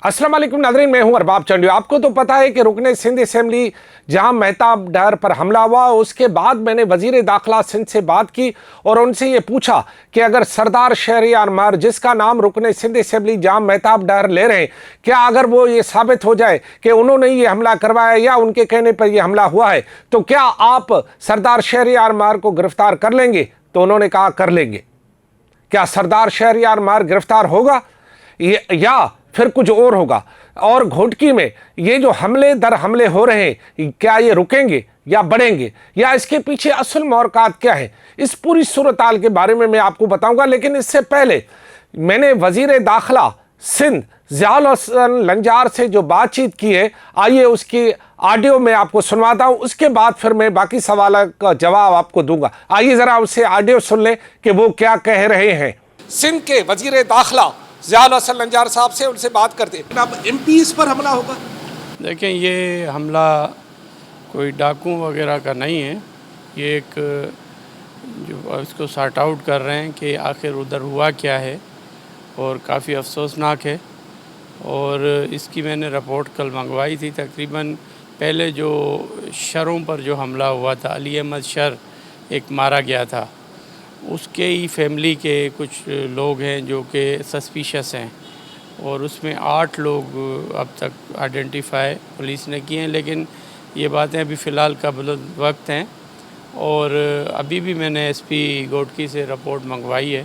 अस्सलाम वालेकुम नाज़रीन, मैं हूं अरबाब चंडी। आपको तो पता है कि रुकने सिंध असेंबली जहां मेहताब डार पर हमला हुआ, उसके बाद मैंने वजीर दाखिला सिंध से बात की और उनसे ये पूछा कि अगर सरदार शहरियार मार, जिसका नाम रुकने सिंध असेंबली जहां मेहताब डार ले रहे हैं, क्या अगर वो ये साबित हो जाए कि उन्होंने ये हमला करवाया या उनके कहने पर यह हमला हुआ है, तो क्या आप सरदार शहरियार मार को गिरफ्तार कर लेंगे? तो उन्होंने कहा कर लेंगे। क्या सरदार शहरियार मार गिरफ्तार होगा या फिर कुछ और होगा? और घोटकी में ये जो हमले दर हमले हो रहे हैं, क्या ये रुकेंगे या बढ़ेंगे, या इसके पीछे असल महरक़ात क्या है? इस पूरी सूरत-हाल के बारे में मैं आपको बताऊंगा। लेकिन इससे पहले मैंने वजीर दाखिला सिंध ज़ियाउल हसन लंजार से जो बातचीत की है, आइए उसकी ऑडियो में आपको सुनवाता हूं। उसके बाद फिर मैं बाकी सवालों का जवाब आपको दूंगा। आइए ज़रा उससे ऑडियो सुन लें कि वो क्या कह रहे हैं। सिंध के वजीर दाखिला ज़ियाउल हसन लंजार साहब से उनसे बात करते हैं। अब एमपीज़ पर हमला होगा? देखें, ये हमला कोई डाकू वगैरह का नहीं है। ये एक जो इसको सॉर्ट आउट कर रहे हैं कि आखिर उधर हुआ क्या है, और काफ़ी अफसोसनाक है। और इसकी मैंने रिपोर्ट कल मंगवाई थी। तकरीबन पहले जो शरों पर जो हमला हुआ था, अली अहमद शर एक मारा गया था, उसके ही फैमिली के कुछ लोग हैं जो कि सस्पिशियस हैं, और उसमें 8 लोग अब तक आइडेंटिफाई पुलिस ने किए हैं। लेकिन ये बातें अभी फ़िलहाल कबल वक्त हैं, और अभी भी मैंने एसपी घोटकी से रिपोर्ट मंगवाई है।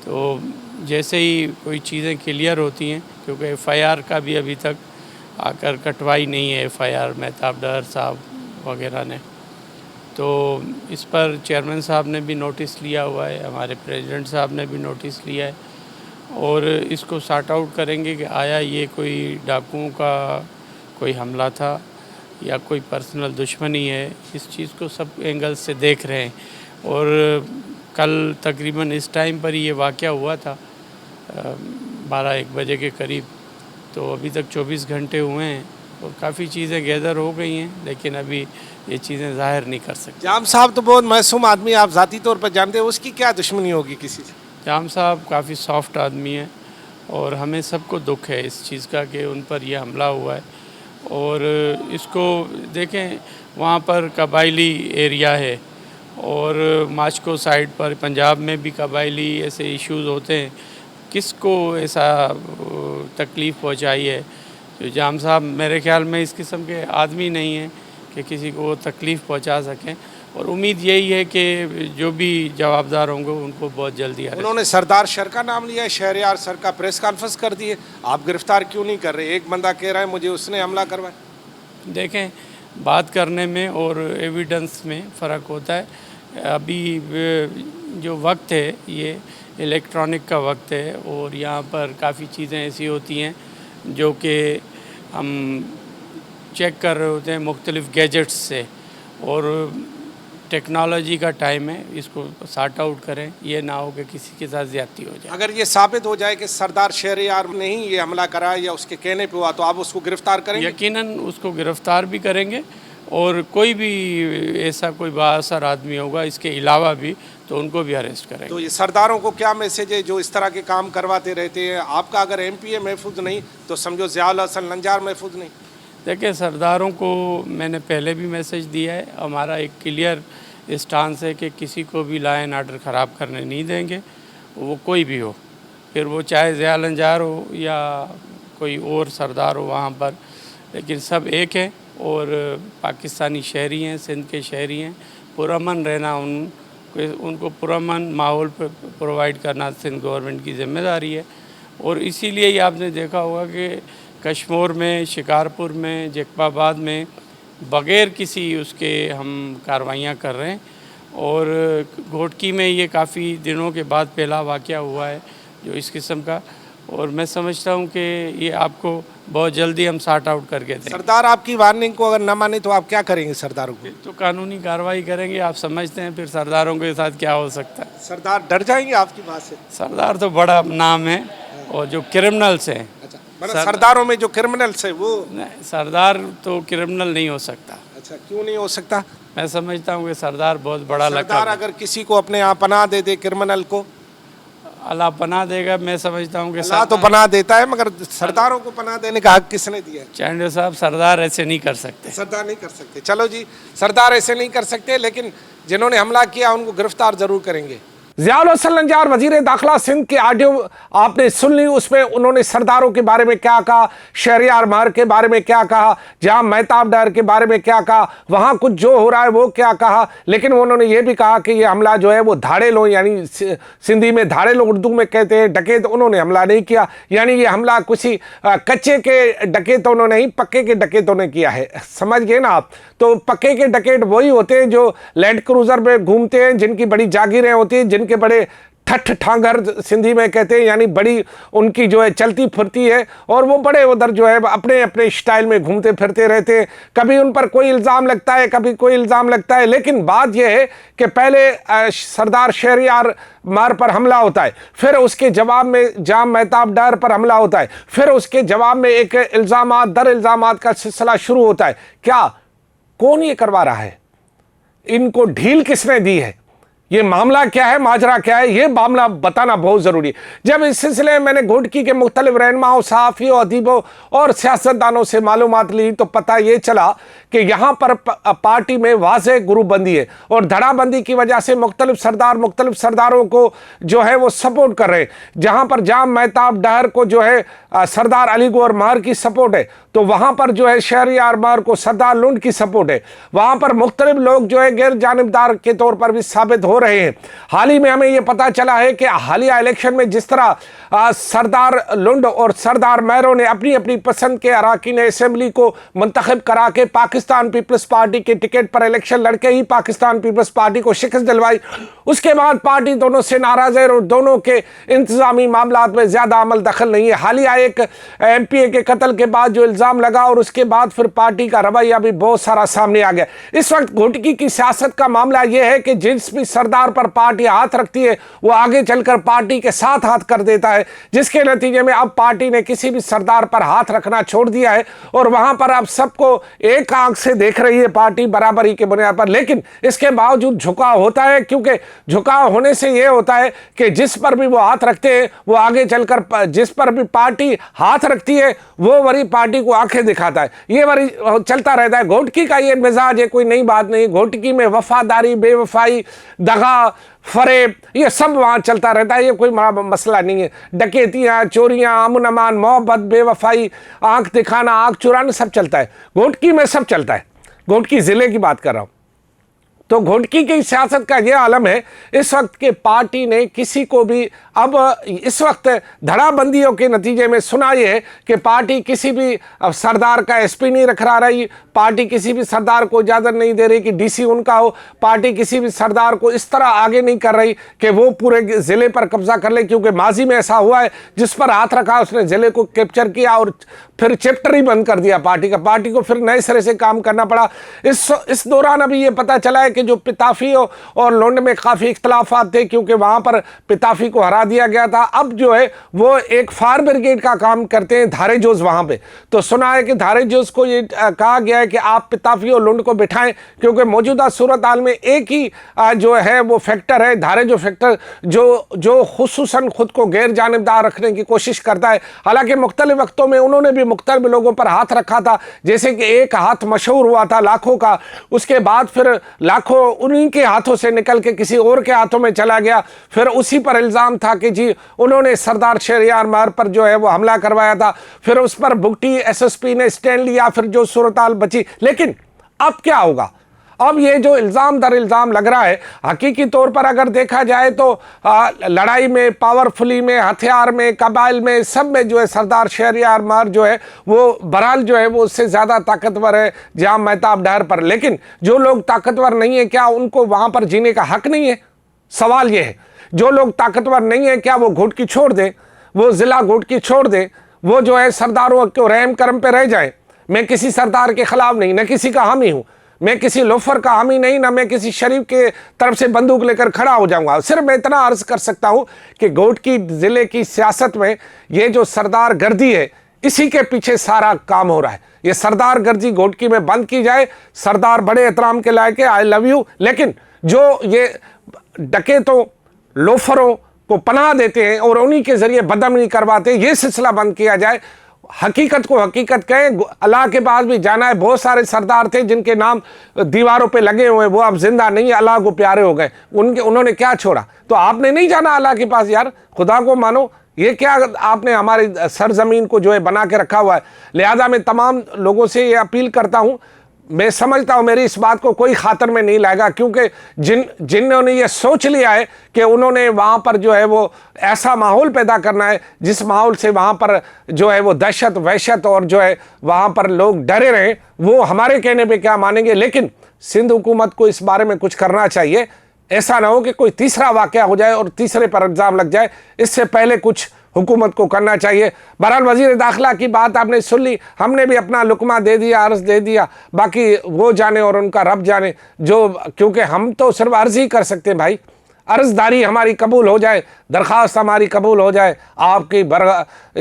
तो जैसे ही कोई चीज़ें क्लियर होती हैं, क्योंकि एफआईआर का भी अभी तक आकर कटवाई नहीं है एफआईआर मेहताब डार साहब वगैरह ने, तो इस पर चेयरमैन साहब ने भी नोटिस लिया हुआ है, हमारे प्रेसिडेंट साहब ने भी नोटिस लिया है, और इसको सॉर्ट आउट करेंगे कि आया ये कोई डाकुओं का कोई हमला था या कोई पर्सनल दुश्मनी है। इस चीज़ को सब एंगल से देख रहे हैं। और कल तकरीबन इस टाइम पर ये वाक़या हुआ था 12-1 बजे के करीब। तो अभी तक 24 घंटे हुए हैं और काफ़ी चीज़ें गैदर हो गई हैं, लेकिन अभी ये चीज़ें ज़ाहिर नहीं कर सकते। जाम साहब तो बहुत मासूम आदमी, आप ज़ाती तौर पर जानते हैं, उसकी क्या दुश्मनी होगी किसी से? जाम साहब काफ़ी सॉफ्ट आदमी है, और हमें सबको दुख है इस चीज़ का कि उन पर यह हमला हुआ है। और इसको देखें, वहाँ पर कबायली एरिया है, और माचको साइड पर पंजाब में भी कबायली ऐसे इश्यूज़ होते हैं। किसको ऐसा तकलीफ़ पहुँचाई है? जो जाम साहब मेरे ख्याल में इस किस्म के आदमी नहीं हैं कि किसी को वो तकलीफ़ पहुँचा सकें, और उम्मीद यही है कि जो भी जवाबदार होंगे उनको बहुत जल्दी उन्होंने सरदार शर का नाम लिया है, शहरियार सर का प्रेस कॉन्फ्रेंस कर दी है। आप गिरफ्तार क्यों नहीं कर रहे? एक बंदा कह रहा है मुझे उसने हमला करवाया। देखें, बात करने में और एविडेंस में फ़र्क होता है। अभी जो वक्त है ये इलेक्ट्रॉनिक का वक्त है, और यहाँ पर काफ़ी चीज़ें ऐसी होती हैं जो कि हम चेक कर रहे होते हैं मुख्तलिफ़ गैजेट्स से, और टेक्नोलॉजी का टाइम है, इसको सॉर्ट आउट करें, ये ना हो कि किसी के साथ ज़्यादती हो जाए। अगर ये साबित हो जाए कि सरदार शहरियार ने ही ये हमला करा या उसके कहने पे हुआ, तो आप उसको गिरफ्तार करेंगे? यकीनन उसको गिरफ़्तार भी करेंगे, और कोई भी ऐसा कोई बाअसर आदमी होगा इसके अलावा भी, तो उनको भी अरेस्ट करेंगे। तो ये सरदारों को क्या मैसेज है जो इस तरह के काम करवाते रहते हैं? आपका अगर एमपीए महफूज नहीं तो समझो ज़ियाउल हसन लंजार महफूज नहीं। देखिए, सरदारों को मैंने पहले भी मैसेज दिया है। हमारा एक क्लियर स्टांस है कि किसी को भी लॉ एंड ऑर्डर ख़राब करने नहीं देंगे, वो कोई भी हो, फिर वो चाहे ज़ियाउल लंजार हो या कोई और सरदार हो वहाँ पर, लेकिन सब एक है, और पाकिस्तानी शहरी हैं, सिंध के शहरी हैं। पुरअमन रहना, उनको पुरअमन माहौल प्रोवाइड करना सिंध गवर्नमेंट की ज़िम्मेदारी है। और इसीलिए ही आपने देखा होगा कि कश्मीर में, शिकारपुर में, जैकबाबाद में बग़ैर किसी उसके हम कार्रवाइयाँ कर रहे हैं, और घोटकी में ये काफ़ी दिनों के बाद पहला वाक़या हुआ है जो इस किस्म का, और मैं समझता हूँ कि ये आपको बहुत जल्दी हम सॉर्ट आउट करके दें। सरदार आपकी वार्निंग को अगर न माने तो आप क्या करेंगे सरदारों को? तो कानूनी कार्रवाई करेंगे। आप समझते हैं फिर सरदारों के साथ क्या हो सकता है? सरदार डर जाएंगे आपकी बात से? सरदार तो बड़ा नाम है, और जो क्रिमिनल्स हैं, अच्छा, सरदारों में जो क्रिमिनल्स है वो नहीं, सरदार तो क्रिमिनल नहीं हो सकता। अच्छा, क्यों नहीं हो सकता? मैं समझता हूँ कि सरदार बहुत बड़ा सरदार लक़ब है। अगर किसी को अपने यहाँ पनाह दे दे क्रिमिनल को, अल्लाह पनाह देगा। मैं समझता हूँ कि अल्लाह तो पनाह देता है, मगर सरदारों को पनाह देने का हक किसने दिया है? चांडिल साहब, सरदार ऐसे नहीं कर सकते। सरदार नहीं कर सकते। चलो जी, सरदार ऐसे नहीं कर सकते, लेकिन जिन्होंने हमला किया उनको गिरफ्तार जरूर करेंगे। ज़ियाउल हसन नज्जार वजीर दाखिला सिंध की ऑडियो आपने सुन ली। उसमें उन्होंने सरदारों के बारे में क्या कहा, शहरियार महर के बारे में क्या कहा, जहां महताब डर के बारे में क्या कहा, वहां कुछ जो हो रहा है वो क्या कहा। लेकिन उन्होंने ये भी कहा कि ये हमला जो है वो धाड़े लो, यानी सिंधी में धाड़े लो उर्दू में कहते हैं, डकैत उन्होंने हमला नहीं किया। यानी ये हमला किसी कच्चे के डकैतों ने नहीं, पक्के के डकैतों ने किया है। समझ गए ना आप? तो पक्के के डकैत वही होते हैं जो लैंड क्रूजर में घूमते हैं, जिनकी बड़ी जागीरें होती हैं, जिनके बड़े ठठ ठांगर सिंधी में कहते हैं, यानी बड़ी उनकी जो है चलती फिरती है, और वो बड़े उधर जो है अपने अपने स्टाइल में घूमते फिरते रहते हैं। कभी उन पर कोई इल्ज़ाम लगता है, कभी कोई इल्ज़ाम लगता है। लेकिन बात यह है कि पहले सरदार शहरियार महर पर हमला होता है, फिर उसके जवाब में जाम महताब डर पर हमला होता है, फिर उसके जवाब में एक इल्ज़ामात दर इल्ज़ामात का सिलसिला शुरू होता है। क्या, कौन ये करवा रहा है? इनको ढील किसने दी है? ये मामला क्या है, माजरा क्या है, ये मामला बताना बहुत जरूरी है। जब इस सिलसिले में मैंने घोटकी के मुख्तलिफ रहनुमाओं, सहाफ़ियों, अदीबों और सियासतदानों से मालूमात ली तो पता ये चला कि यहाँ पर पार्टी में वाज़ेह ग्रुपबंदी है, और धड़ाबंदी की वजह से मुख्तलिफ सरदारों को जो है वो सपोर्ट कर रहे हैं। जहाँ पर जाम महताब डहर को जो है सरदार अली गौहर महर की सपोर्ट है, तो वहाँ पर जो है शहरियार महर को सरदार लुंड की सपोर्ट है। वहाँ पर मुख्तलिफ लोग जो है गैर जानिबदार के तौर पर भी साबित हो रहे हैं। हाल ही में हमें यह पता चला है कि हालिया इलेक्शन में जिस तरह सरदार लुंड और सरदार महरों ने अपनी अपनी पसंद के अरकान असेंबली को मुंतखब करा के पाकिस्तान पीपल्स पार्टी के टिकट पर इलेक्शन लड़के ही पाकिस्तान पीपल्स पार्टी को शिकस्त दिलवाई, उसके बाद पार्टी दोनों से नाराज है और दोनों के इंतजामी मामलात में ज्यादा अमल दखल नहीं है। हालिया एक MPA के कत्ल के बाद जो इल्जाम लगा, और उसके बाद फिर पार्टी का रवैया भी बहुत सारा सामने आ गया। इस वक्त घोटकी की सियासत का मामला यह है कि जिस भी सरदार पर पार्टी हाथ रखती है वो आगे चलकर पार्टी के साथ हाथ कर देता है, जिसके नतीजे में अब पार्टी ने किसी भी सरदार पर हाथ रखना छोड़ दिया है, और वहां पर अब सबको एक आंख से देख रही है पार्टी बराबरी के बुनियाद पर। लेकिन इसके बावजूद झुकाव होता है, क्योंकि झुकाव होने से यह होता है कि जिस पर भी वो हाथ रखते हैं वो आगे चलकर जिस पर भी पार्टी हाथ रखती है वो वही पार्टी को आंखें दिखाता है। ये वही चलता रहता है। घोटकी का ये मिजाज है, कोई नई बात नहीं। घोटकी में वफादारी, बेवफाई, दगा, फरेब, ये सब वहाँ चलता रहता है, ये कोई बड़ा मसला नहीं है। डकैतियाँ, चोरियाँ, अमन अमान, मोहब्बत, बेवफाई, आंख दिखाना, आंख चुराना, सब चलता है घोटकी में, सब चलता है। घोटकी ज़िले की बात कर रहा हूँ। तो घोटकी की सियासत का यह आलम है इस वक्त के पार्टी ने किसी को भी अब इस वक्त धड़ाबंदियों के नतीजे में सुना ये है कि पार्टी किसी भी सरदार का SP नहीं रखा रही, पार्टी किसी भी सरदार को इजाज़त नहीं दे रही कि DC उनका हो, पार्टी किसी भी सरदार को इस तरह आगे नहीं कर रही कि वो पूरे ज़िले पर कब्जा कर ले, क्योंकि माजी में ऐसा हुआ है जिस पर हाथ रखा उसने ज़िले को कैप्चर किया और फिर चैप्टर ही बंद कर दिया पार्टी का। पार्टी को फिर नए सिरे से काम करना पड़ा। इस दौरान अभी ये पता चला है कि जो पिताफी और लोंड में काफ़ी इख्तलाफात थे, क्योंकि वहाँ पर पिताफी को हरा दिया गया था। अब जो है वो एक फायर ब्रिगेड का काम करते हैं धारे जोज वहाँ पे। तो सुना है कि धारे जोज को ये कहा गया है कि आप पिताफी और लोंड को बिठाएं, क्योंकि मौजूदा सूरत हाल में एक ही जो है वो फैक्टर है, धारे जो फैक्टर जो खुसूसन खुद को गैर जानिबदार रखने की कोशिश करता है। हालांकि मुख्तलिफ वक्तों में उन्होंने भी मुख्तलिफ लोगों पर हाथ रखा था, जैसे कि एक हाथ मशहूर हुआ था लाखों का, उसके बाद फिर लाखों उन्हीं के हाथों से निकल के किसी और के हाथों में चला गया। फिर उसी पर इल्ज़ाम था कि जी उन्होंने सरदार शहरियार महर पर जो है वो हमला करवाया था। फिर उस पर भुगटी SSP ने स्टैंड लिया, फिर जो सूरत हाल बची। लेकिन अब क्या होगा? अब ये जो इल्ज़ाम दर इल्ज़ाम लग रहा है, हकीकी तौर पर अगर देखा जाए तो लड़ाई में, पावरफुली में, हथियार में, कबाइल में, सब में जो है सरदार शहरियार महर जो है वो बहरहाल जो है वो उससे ज़्यादा ताकतवर है जाम महताब डहर पर। लेकिन जो लोग ताकतवर नहीं है, क्या उनको वहाँ पर जीने का हक नहीं है? सवाल ये है। जो लोग ताकतवर नहीं है, क्या वो घोटकी छोड़ दें, वो ज़िला घोटकी छोड़ दें, वो जो है सरदारों को रहम करम पे रह जाए? मैं किसी सरदार के ख़िलाफ़ नहीं, न किसी का हामी हूँ, मैं किसी लोफर का हामी नहीं, ना मैं किसी शरीफ के तरफ से बंदूक लेकर खड़ा हो जाऊंगा। सिर्फ मैं इतना अर्ज कर सकता हूं कि घोटकी ज़िले की सियासत में ये जो सरदार गर्दी है, इसी के पीछे सारा काम हो रहा है। ये सरदार गर्दी घोटकी में बंद की जाए, सरदार बड़े एहतराम के लायक है, आई लव यू। लेकिन जो ये डकैतों, लोफरों, को पनाह देते हैं और उन्हीं के जरिए बदअमनी करवाते हैं, ये सिलसिला बंद किया जाए। हकीकत को हकीकत कहें, अल्लाह के पास भी जाना है। बहुत सारे सरदार थे जिनके नाम दीवारों पे लगे हुए, वो अब जिंदा नहीं, अल्लाह को प्यारे हो गए, उन्होंने क्या छोड़ा? तो आपने नहीं जाना अल्लाह के पास यार, खुदा को मानो। ये क्या आपने हमारी सरजमीन को जो है बना के रखा हुआ है। लिहाजा मैं तमाम लोगों से ये अपील करता हूँ, मैं समझता हूं मेरी इस बात को कोई खातर में नहीं लाएगा, क्योंकि जिन्होंने ये सोच लिया है कि उन्होंने वहाँ पर जो है वो ऐसा माहौल पैदा करना है जिस माहौल से वहाँ पर जो है वो दहशत वहशत और जो है वहाँ पर लोग डरे रहें, वो हमारे कहने पे क्या मानेंगे। लेकिन सिंध हुकूमत को इस बारे में कुछ करना चाहिए। ऐसा ना हो कि कोई तीसरा वाक़या हो जाए और तीसरे पर इल्ज़ाम लग जाए, इससे पहले कुछ हुकूमत को करना चाहिए। बहरहाल वज़ीर दाखिला की बात आपने सुन ली, हमने भी अपना लुकमा दे दिया, अर्ज़ दे दिया, बाकी वो जाने और उनका रब जाने। जो क्योंकि हम तो सिर्फ अर्ज़ ही कर सकते हैं भाई, अर्ज़दारी हमारी कबूल हो जाए, दरख्वास्त हमारी कबूल हो जाए। आपकी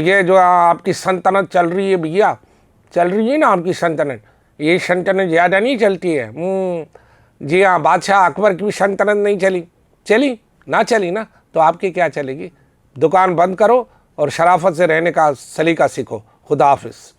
ये जो आपकी सल्तनत चल रही है भैया, चल रही है ना आपकी सल्तनत, ये सल्तनत ज़्यादा नहीं चलती है। जी हाँ, बादशाह अकबर की भी सल्तनत नहीं चली ना चली ना, तो आपकी क्या चलेगी? दुकान बंद करो और शराफत से रहने का सलीका सीखो। खुदा हाफिज़।